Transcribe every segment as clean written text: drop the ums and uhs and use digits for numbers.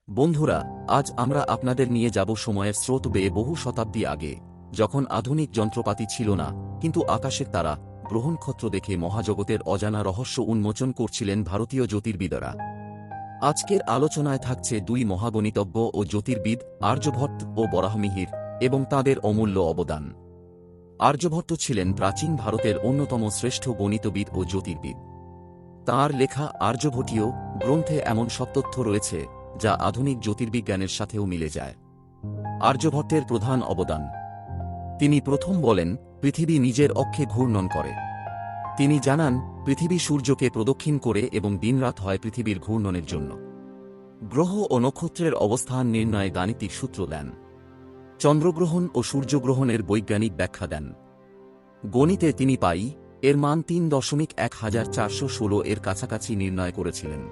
বন্ধুরা, আজ আমরা আপনাদের নিয়ে যাব সময়ের স্রোত বেয়ে বহু শতাব্দী আগে, যখন আধুনিক যন্ত্রপাতি ছিল না, কিন্তু আকাশের তারা, গ্রহনক্ষত্র দেখে মহাজগতের অজানা রহস্য উন্মোচন করছিলেন ভারতীয় জ্যোতির্বিদরা। আজকের আলোচনায় থাকছে দুই মহাগণিতজ্ঞ ও জ্যোতির্বিদ, আর্যভট্ট ও বরাহমিহির, এবং তাঁদের অমূল্য অবদান। আর্যভট্ট ছিলেন প্রাচীন ভারতের অন্যতম শ্রেষ্ঠ গণিতবিদ ও জ্যোতির্বিদ। তাঁর লেখা আর্যভট্টীয় গ্রন্থে এমন সব তথ্য রয়েছে যা আধুনিক জ্যোতির্বিজ্ঞানের সাথেও মিলে যায়। আর্যভট্টের প্রধান অবদান: তিনি প্রথম বলেন, পৃথিবী নিজের অক্ষে ঘূর্ণন করে। তিনি জানান, পৃথিবী সূর্যকে প্রদক্ষিণ করে এবং দিনরাত হয় পৃথিবীর ঘূর্ণনের জন্য। গ্রহ ও নক্ষত্রের অবস্থান নির্ণয়ে গাণিতিক সূত্র দেন। চন্দ্রগ্রহণ ও সূর্যগ্রহণের বৈজ্ঞানিক ব্যাখ্যা দেন। গণিতে তিনি পাই এর মান 3.1416 এর কাছাকাছি নির্ণয় করেছিলেন।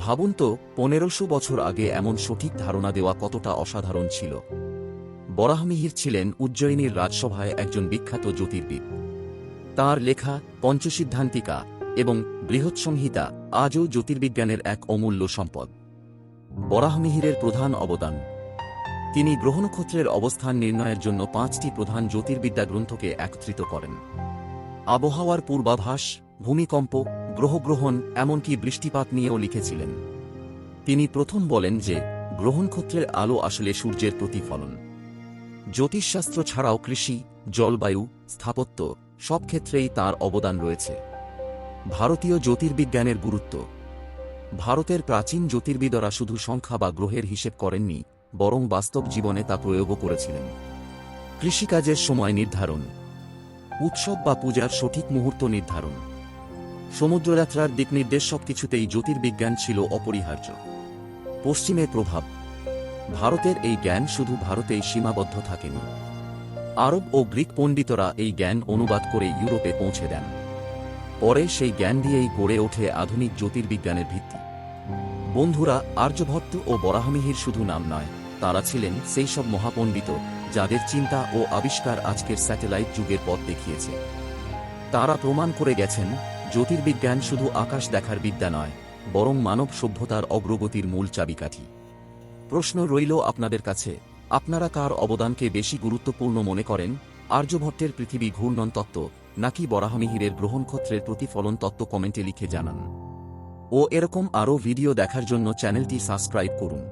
ভাবুন তো, 1500 বছর আগে এমন সঠিক ধারণা দেওয়া কতটা অসাধারণ ছিল। বরাহমিহির ছিলেন উজ্জয়িনীর রাজসভায় একজন বিখ্যাত জ্যোতির্বিদ। তাঁর লেখা পঞ্চসিদ্ধান্তিকা এবং বৃহৎসংহিতা আজও জ্যোতির্বিজ্ঞানের এক অমূল্য সম্পদ। বরাহমিহিরের প্রধান অবদান: তিনি গ্রহনক্ষত্রের অবস্থান নির্ণয়ের জন্য 5টি প্রধান জ্যোতির্বিদ্যা গ্রন্থকে একত্রিত করেন। আবহাওয়ার পূর্বাভাস, ভূমিকম্প, গ্রহগ্রহণ, এমনকি বৃষ্টিপাত নিয়েও লিখেছিলেন। তিনি প্রথম বলেন যে গ্রহনক্ষত্রের আলো আসলে সূর্যের প্রতিফলন। জ্যোতিষশাস্ত্র ছাড়াও কৃষি, জলবায়ু, স্থাপত্য সব ক্ষেত্রেই তাঁর অবদান রয়েছে। ভারতীয় জ্যোতির্বিজ্ঞানের গুরুত্ব: ভারতের প্রাচীন জ্যোতির্বিদরা শুধু সংখ্যা বা গ্রহের হিসেব করেননি, বরং বাস্তব জীবনে তা প্রয়োগও করেছিলেন। কৃষিকাজের সময় নির্ধারণ, উৎসব বা পূজার সঠিক মুহূর্ত নির্ধারণ, সমুদ্রযাত্রার দিকনির্দেশ সবকিছুতেই জ্যোতির্বিজ্ঞান ছিল অপরিহার্য। পশ্চিমের প্রভাব: ভারতের এই জ্ঞান শুধু ভারতেই সীমাবদ্ধ থাকেনি। আরব ও গ্রিক পণ্ডিতরা এই জ্ঞান অনুবাদ করে ইউরোপে পৌঁছে দেন। পরে সেই জ্ঞান দিয়েই গড়ে ওঠে আধুনিক জ্যোতির্বিজ্ঞানের ভিত্তি। বন্ধুরা, আর্যভট্ট ও বরাহমিহির শুধু নাম নয়, তাঁরা ছিলেন সেই সব মহাপণ্ডিত যাদের চিন্তা ও আবিষ্কার আজকের স্যাটেলাইট যুগের পথ দেখিয়েছে। তাঁরা প্রমাণ করে গেছেন, জ্যোতির্বিজ্ঞান শুধু আকাশ দেখার বিদ্যা নয়, বরং মানব সভ্যতার অগ্রগতির মূল চাবিকাঠি। প্রশ্ন রইল আপনাদের কাছে, আপনারা কার অবদানকে বেশি গুরুত্বপূর্ণ মনে করেন, আর্যভট্টের পৃথিবী ঘূর্ণন তত্ত্ব নাকি বরাহমিহিরের গ্রহনক্ষত্রের প্রতিফলন তত্ত্ব? কমেন্টে লিখে জানান। ও এরকম আরও ভিডিও দেখার জন্য চ্যানেলটি সাবস্ক্রাইব করুন।